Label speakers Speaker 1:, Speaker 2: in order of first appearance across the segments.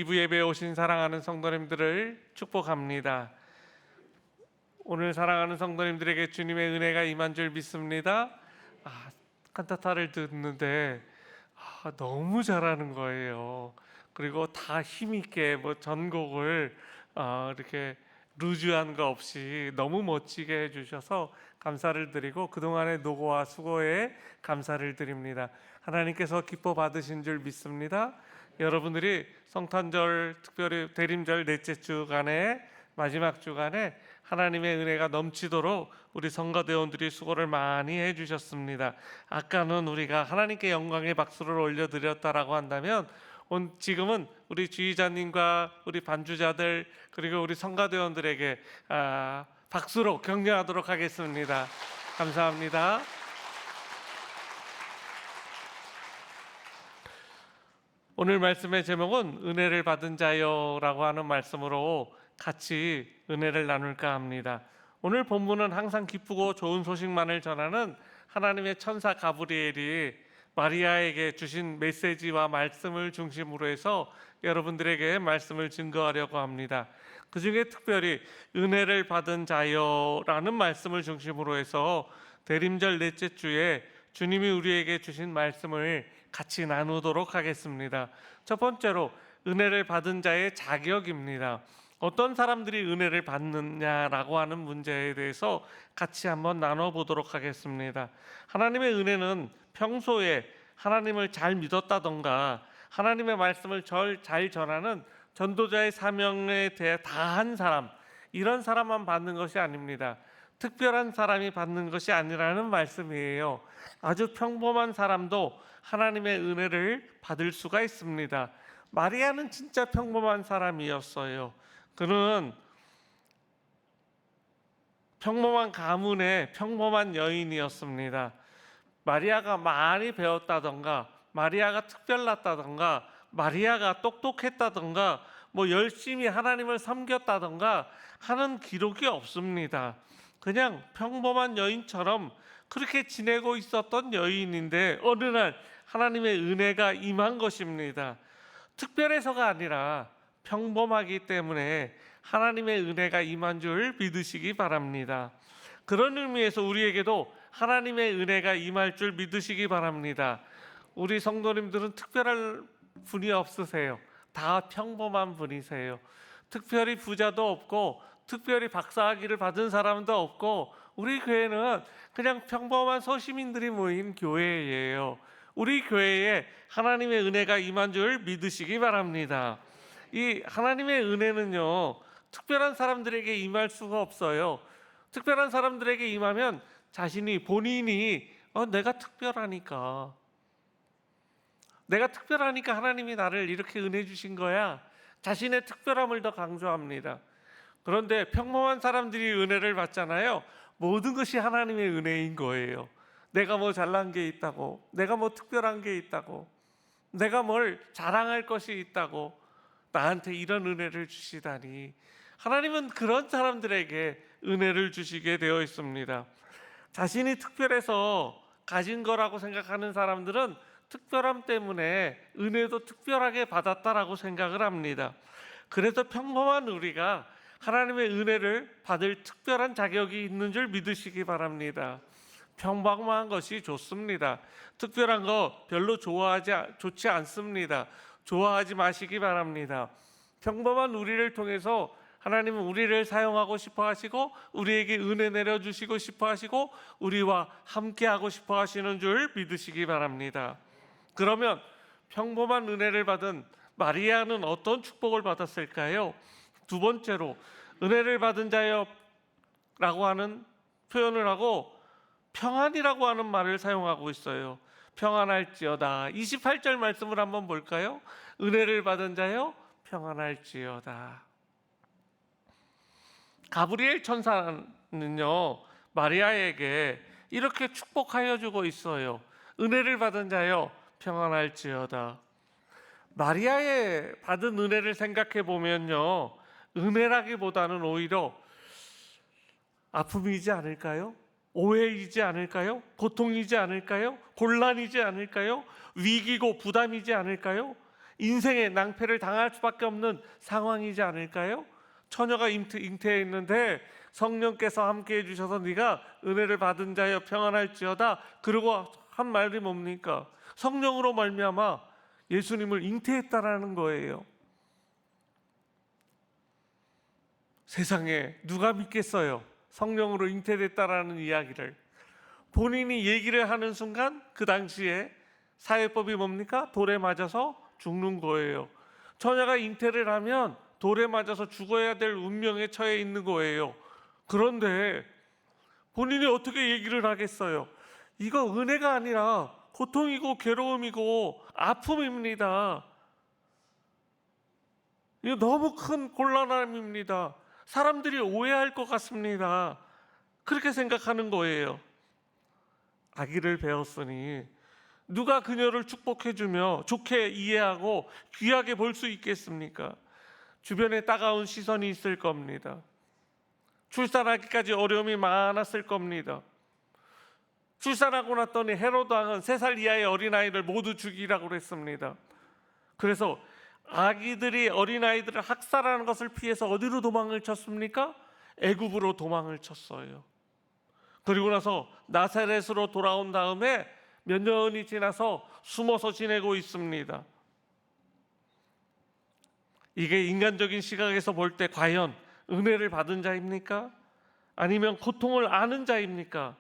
Speaker 1: 2부 예배에 오신 사랑하는 성도님들을 축복합니다. 오늘 사랑하는 성도님들에게 주님의 은혜가 임한 줄 믿습니다. 칸타타를 듣는데 너무 잘하는 거예요. 그리고 다 힘있게 전곡을 이렇게 루즈한 거 없이 너무 멋지게 해주셔서 감사를 드리고 그동안의 노고와 수고에 감사를 드립니다. 하나님께서 기뻐 받으신 줄 믿습니다. 여러분들이 성탄절, 특별히 대림절 넷째 주간에 마지막 주간에 하나님의 은혜가 넘치도록 우리 성가대원들이 수고를 많이 해주셨습니다. 아까는 우리가 하나님께 영광의 박수를 올려드렸다라고 한다면 지금은 우리 주의자님과 우리 반주자들 그리고 우리 성가대원들에게 박수로 격려하도록 하겠습니다. 감사합니다. 오늘 말씀의 제목은 은혜를 받은 자여라고 하는 말씀으로 같이 은혜를 나눌까 합니다. 오늘 본문은 항상 기쁘고 좋은 소식만을 전하는 하나님의 천사 가브리엘이 마리아에게 주신 메시지와 말씀을 중심으로 해서 여러분들에게 말씀을 증거하려고 합니다. 그 중에 특별히 은혜를 받은 자여라는 말씀을 중심으로 해서 대림절 넷째 주에 주님이 우리에게 주신 말씀을 같이 나누도록 하겠습니다. 첫 번째로 은혜를 받은 자의 자격입니다. 어떤 사람들이 은혜를 받느냐라고 하는 문제에 대해서 같이 한번 나눠보도록 하겠습니다. 하나님의 은혜는 평소에 하나님을 잘 믿었다던가 하나님의 말씀을 잘 전하는 전도자의 사명에 대해 다한 사람, 이런 사람만 받는 것이 아닙니다. 특별한 사람이 받는 것이 아니라는 말씀이에요. 아주 평범한 사람도 하나님의 은혜를 받을 수가 있습니다. 마리아는 진짜 평범한 사람이었어요. 그는 평범한 가문의 평범한 여인이었습니다. 마리아가 많이 배웠다던가 마리아가 특별났다던가 마리아가 똑똑했다던가 열심히 하나님을 섬겼다던가 하는 기록이 없습니다. 그냥 평범한 여인처럼 그렇게 지내고 있었던 여인인데 어느 날 하나님의 은혜가 임한 것입니다. 특별해서가 아니라 평범하기 때문에 하나님의 은혜가 임한 줄 믿으시기 바랍니다. 그런 의미에서 우리에게도 하나님의 은혜가 임할 줄 믿으시기 바랍니다. 우리 성도님들은 특별한 분이 없으세요. 다 평범한 분이세요. 특별히 부자도 없고 특별히 박사학위를 받은 사람도 없고 우리 교회는 그냥 평범한 소시민들이 모인 교회예요. 우리 교회에 하나님의 은혜가 임한 줄 믿으시기 바랍니다. 이 하나님의 은혜는요, 특별한 사람들에게 임할 수가 없어요. 특별한 사람들에게 임하면 본인이 내가 특별하니까 하나님이 나를 이렇게 은혜 주신 거야, 자신의 특별함을 더 강조합니다. 그런데 평범한 사람들이 은혜를 받잖아요. 모든 것이 하나님의 은혜인 거예요. 내가 잘난 게 있다고, 내가 특별한 게 있다고, 내가 뭘 자랑할 것이 있다고 나한테 이런 은혜를 주시다니. 하나님은 그런 사람들에게 은혜를 주시게 되어 있습니다. 자신이 특별해서 가진 거라고 생각하는 사람들은 특별함 때문에 은혜도 특별하게 받았다라고 생각을 합니다. 그래서 평범한 우리가 하나님의 은혜를 받을 특별한 자격이 있는 줄 믿으시기 바랍니다. 평범한 것이 좋습니다. 특별한 거 별로 좋지 않습니다. 좋아하지 마시기 바랍니다. 평범한 우리를 통해서 하나님은 우리를 사용하고 싶어 하시고 우리에게 은혜 내려주시고 싶어 하시고 우리와 함께하고 싶어 하시는 줄 믿으시기 바랍니다. 그러면 평범한 은혜를 받은 마리아는 어떤 축복을 받았을까요? 두 번째로 은혜를 받은 자여라고 하는 표현을 하고 평안이라고 하는 말을 사용하고 있어요. 평안할지어다. 28절 말씀을 한번 볼까요? 은혜를 받은 자여 평안할지어다. 가브리엘 천사는요, 마리아에게 이렇게 축복하여 주고 있어요. 은혜를 받은 자여 평안할지어다. 마리아의 받은 은혜를 생각해 보면요, 은혜라기보다는 오히려 아픔이지 않을까요? 오해이지 않을까요? 고통이지 않을까요? 곤란이지 않을까요? 위기고 부담이지 않을까요? 인생의 낭패를 당할 수밖에 없는 상황이지 않을까요? 처녀가 잉태했는데 성령께서 함께 해주셔서 네가 은혜를 받은 자여 평안할지어다. 그러고 한 말이 뭡니까? 성령으로 말미암아 예수님을 잉태했다라는 거예요. 세상에 누가 믿겠어요? 성령으로 잉태됐다라는 이야기를. 본인이 얘기를 하는 순간 그 당시에 사회법이 뭡니까? 돌에 맞아서 죽는 거예요. 처녀가 잉태를 하면 돌에 맞아서 죽어야 될 운명에 처해 있는 거예요. 그런데 본인이 어떻게 얘기를 하겠어요? 이거 은혜가 아니라 고통이고 괴로움이고 아픔입니다. 이거 너무 큰 곤란함입니다. 사람들이 오해할 것 같습니다. 그렇게 생각하는 거예요. 아기를 배웠으니 누가 그녀를 축복해주며 좋게 이해하고 귀하게 볼 수 있겠습니까? 주변에 따가운 시선이 있을 겁니다. 출산하기까지 어려움이 많았을 겁니다. 출산하고 났더니 헤로드 왕은 3살 이하의 어린아이를 모두 죽이라고 그랬습니다. 그래서 아기들이 어린아이들을 학살하는 것을 피해서 어디로 도망을 쳤습니까? 애굽으로 도망을 쳤어요. 그리고 나서 나사렛으로 돌아온 다음에 몇 년이 지나서 숨어서 지내고 있습니다. 이게 인간적인 시각에서 볼 때 과연 은혜를 받은 자입니까? 아니면 고통을 아는 자입니까?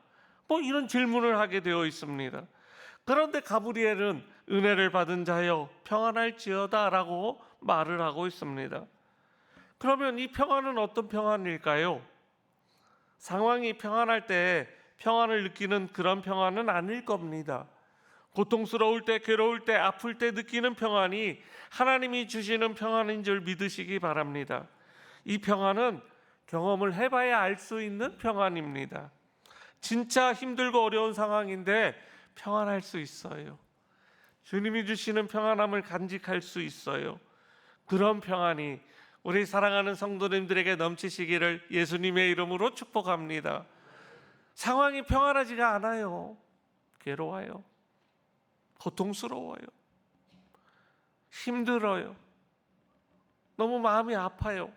Speaker 1: 이런 질문을 하게 되어 있습니다. 그런데 가브리엘은 은혜를 받은 자여 평안할지어다 라고 말을 하고 있습니다. 그러면 이 평안은 어떤 평안일까요? 상황이 평안할 때 평안을 느끼는 그런 평안은 아닐 겁니다. 고통스러울 때, 괴로울 때, 아플 때 느끼는 평안이 하나님이 주시는 평안인 줄 믿으시기 바랍니다. 이 평안은 경험을 해봐야 알 수 있는 평안입니다. 진짜 힘들고 어려운 상황인데 평안할 수 있어요. 주님이 주시는 평안함을 간직할 수 있어요. 그런 평안이 우리 사랑하는 성도님들에게 넘치시기를 예수님의 이름으로 축복합니다. 상황이 평안하지가 않아요. 괴로워요. 고통스러워요. 힘들어요. 너무 마음이 아파요.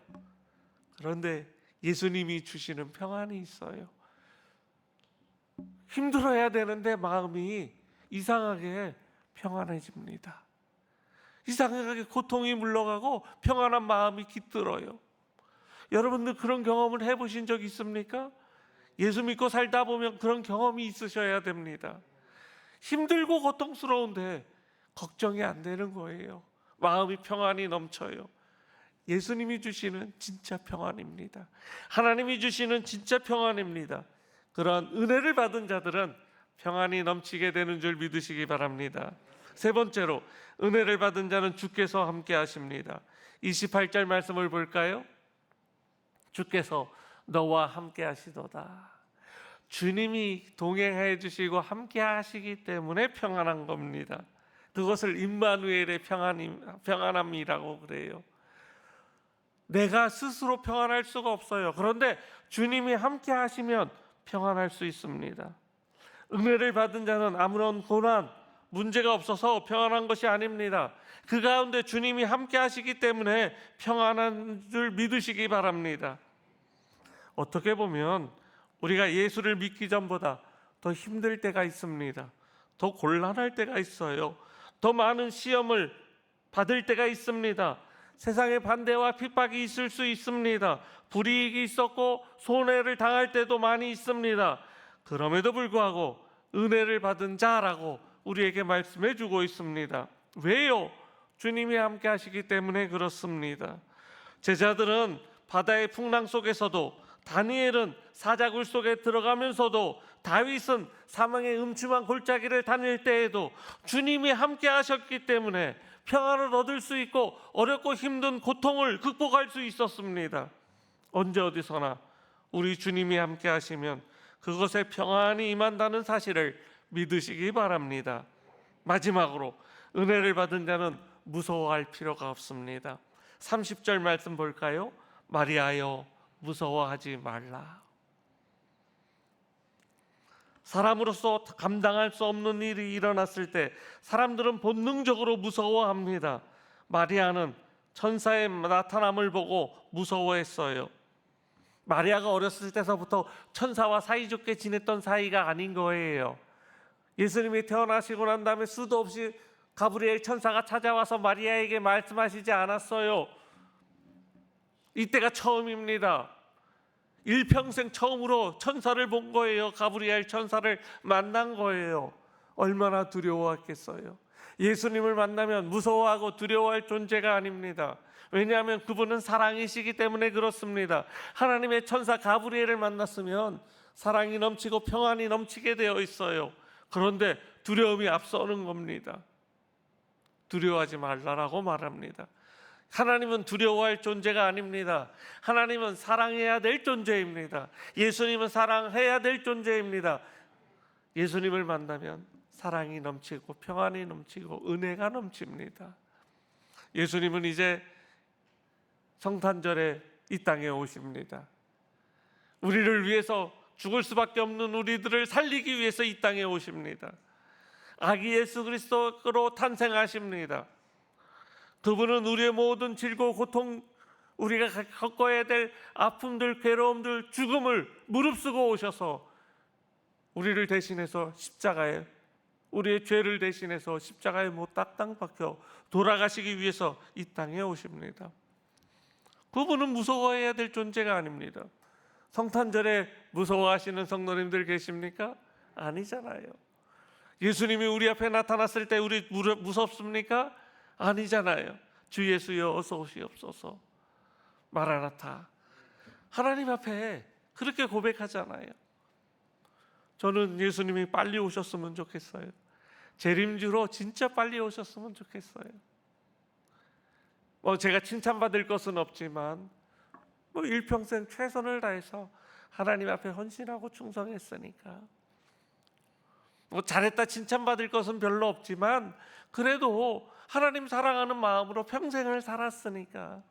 Speaker 1: 그런데 예수님이 주시는 평안이 있어요. 힘들어야 되는데 마음이 이상하게 평안해집니다. 이상하게 고통이 물러가고 평안한 마음이 깃들어요. 여러분들 그런 경험을 해보신 적 있습니까? 예수 믿고 살다 보면 그런 경험이 있으셔야 됩니다. 힘들고 고통스러운데 걱정이 안 되는 거예요. 마음이 평안이 넘쳐요. 예수님이 주시는 진짜 평안입니다. 하나님이 주시는 진짜 평안입니다. 그런 은혜를 받은 자들은 평안이 넘치게 되는 줄 믿으시기 바랍니다. 세 번째로 은혜를 받은 자는 주께서 함께 하십니다. 28절 말씀을 볼까요? 주께서 너와 함께 하시도다. 주님이 동행해 주시고 함께 하시기 때문에 평안한 겁니다. 그것을 임마누엘의 평안함이라고 그래요. 내가 스스로 평안할 수가 없어요. 그런데 주님이 함께 하시면 평안할 수 있습니다. 은혜를 받은 자는 아무런 고난, 문제가 없어서 평안한 것이 아닙니다. 그 가운데 주님이 함께 하시기 때문에 평안한 줄 믿으시기 바랍니다. 어떻게 보면 우리가 예수를 믿기 전보다 더 힘들 때가 있습니다. 더 곤란할 때가 있어요. 더 많은 시험을 받을 때가 있습니다. 세상에 반대와 핍박이 있을 수 있습니다. 불이익이 있었고 손해를 당할 때도 많이 있습니다. 그럼에도 불구하고 은혜를 받은 자라고 우리에게 말씀해 주고 있습니다. 왜요? 주님이 함께 하시기 때문에 그렇습니다. 제자들은 바다의 풍랑 속에서도, 다니엘은 사자굴 속에 들어가면서도, 다윗은 사망의 음침한 골짜기를 다닐 때에도 주님이 함께 하셨기 때문에 평안을 얻을 수 있고 어렵고 힘든 고통을 극복할 수 있었습니다. 언제 어디서나 우리 주님이 함께 하시면 그것에 평안이 임한다는 사실을 믿으시기 바랍니다. 마지막으로 은혜를 받은 자는 무서워할 필요가 없습니다. 30절 말씀 볼까요? 마리아여 무서워하지 말라. 사람으로서 감당할 수 없는 일이 일어났을 때 사람들은 본능적으로 무서워합니다. 마리아는 천사의 나타남을 보고 무서워했어요. 마리아가 어렸을 때서부터 천사와 사이좋게 지냈던 사이가 아닌 거예요. 예수님이 태어나시고 난 다음에 수도 없이 가브리엘 천사가 찾아와서 마리아에게 말씀하시지 않았어요. 이때가 처음입니다. 일평생 처음으로 천사를 본 거예요. 가브리엘 천사를 만난 거예요. 얼마나 두려워했겠어요. 예수님을 만나면 무서워하고 두려워할 존재가 아닙니다. 왜냐하면 그분은 사랑이시기 때문에 그렇습니다. 하나님의 천사 가브리엘을 만났으면 사랑이 넘치고 평안이 넘치게 되어 있어요. 그런데 두려움이 앞서는 겁니다. 두려워하지 말라라고 말합니다. 하나님은 두려워할 존재가 아닙니다. 하나님은 사랑해야 될 존재입니다. 예수님은 사랑해야 될 존재입니다. 예수님을 만나면 사랑이 넘치고 평안이 넘치고 은혜가 넘칩니다. 예수님은 이제 성탄절에 이 땅에 오십니다. 우리를 위해서 죽을 수밖에 없는 우리들을 살리기 위해서 이 땅에 오십니다. 아기 예수 그리스도로 탄생하십니다. 그분은 우리의 모든 질고 고통, 우리가 겪어야 될 아픔들, 괴로움들, 죽음을 무릅쓰고 오셔서 우리를 대신해서 십자가에, 우리의 죄를 대신해서 십자가에 못 딱딱 박혀 돌아가시기 위해서 이 땅에 오십니다. 그분은 무서워해야 될 존재가 아닙니다. 성탄절에 무서워하시는 성도님들 계십니까? 아니잖아요. 예수님이 우리 앞에 나타났을 때 우리 무섭습니까? 아니잖아요. 주 예수여 어서 오시옵소서. 마라나타. 하나님 앞에 그렇게 고백하잖아요. 저는 예수님이 빨리 오셨으면 좋겠어요. 재림주로 진짜 빨리 오셨으면 좋겠어요. 제가 칭찬받을 것은 없지만 일평생 최선을 다해서 하나님 앞에 헌신하고 충성했으니까 잘했다 칭찬받을 것은 별로 없지만 그래도 하나님 사랑하는 마음으로 평생을 살았으니까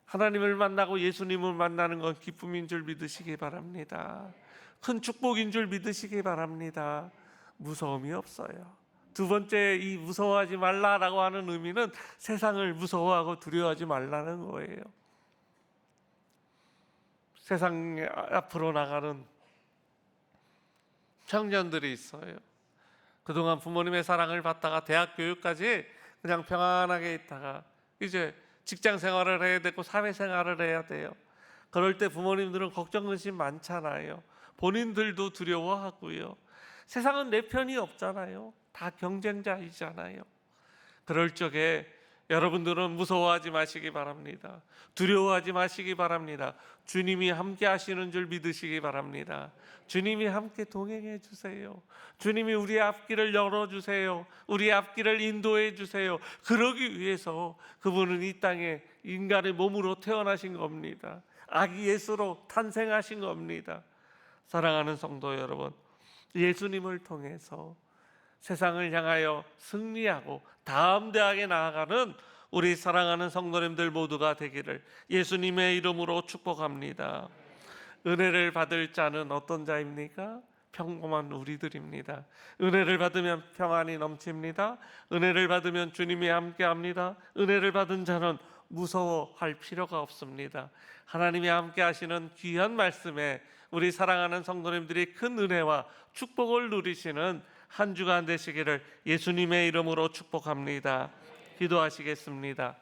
Speaker 1: 하나님을 만나고 예수님을 만나는 건 기쁨인 줄 믿으시기 바랍니다. 큰 축복인 줄 믿으시기 바랍니다. 무서움이 없어요. 두 번째, 이 무서워하지 말라라고 하는 의미는 세상을 무서워하고 두려워하지 말라는 거예요. 세상 앞으로 나가는 청년들이 있어요. 그동안 부모님의 사랑을 받다가 대학 교육까지 그냥 평안하게 있다가 이제 직장 생활을 해야 되고 사회 생활을 해야 돼요. 그럴 때 부모님들은 걱정 근심 많잖아요. 본인들도 두려워하고요. 세상은 내 편이 없잖아요. 다 경쟁자이잖아요. 그럴 적에 여러분들은 무서워하지 마시기 바랍니다. 두려워하지 마시기 바랍니다. 주님이 함께 하시는 줄 믿으시기 바랍니다. 주님이 함께 동행해 주세요. 주님이 우리의 앞길을 열어주세요. 우리의 앞길을 인도해 주세요. 그러기 위해서 그분은 이 땅에 인간의 몸으로 태어나신 겁니다. 아기 예수로 탄생하신 겁니다. 사랑하는 성도 여러분, 예수님을 통해서 세상을 향하여 승리하고 다음대하게 나아가는 우리 사랑하는 성도님들 모두가 되기를 예수님의 이름으로 축복합니다. 은혜를 받을 자는 어떤 자입니까? 평범한 우리들입니다. 은혜를 받으면 평안이 넘칩니다. 은혜를 받으면 주님이 함께합니다. 은혜를 받은 자는 무서워할 필요가 없습니다. 하나님이 함께 하시는 귀한 말씀에 우리 사랑하는 성도님들이 큰 은혜와 축복을 누리시는 한 주간 되시기를 예수님의 이름으로 축복합니다. 기도하시겠습니다.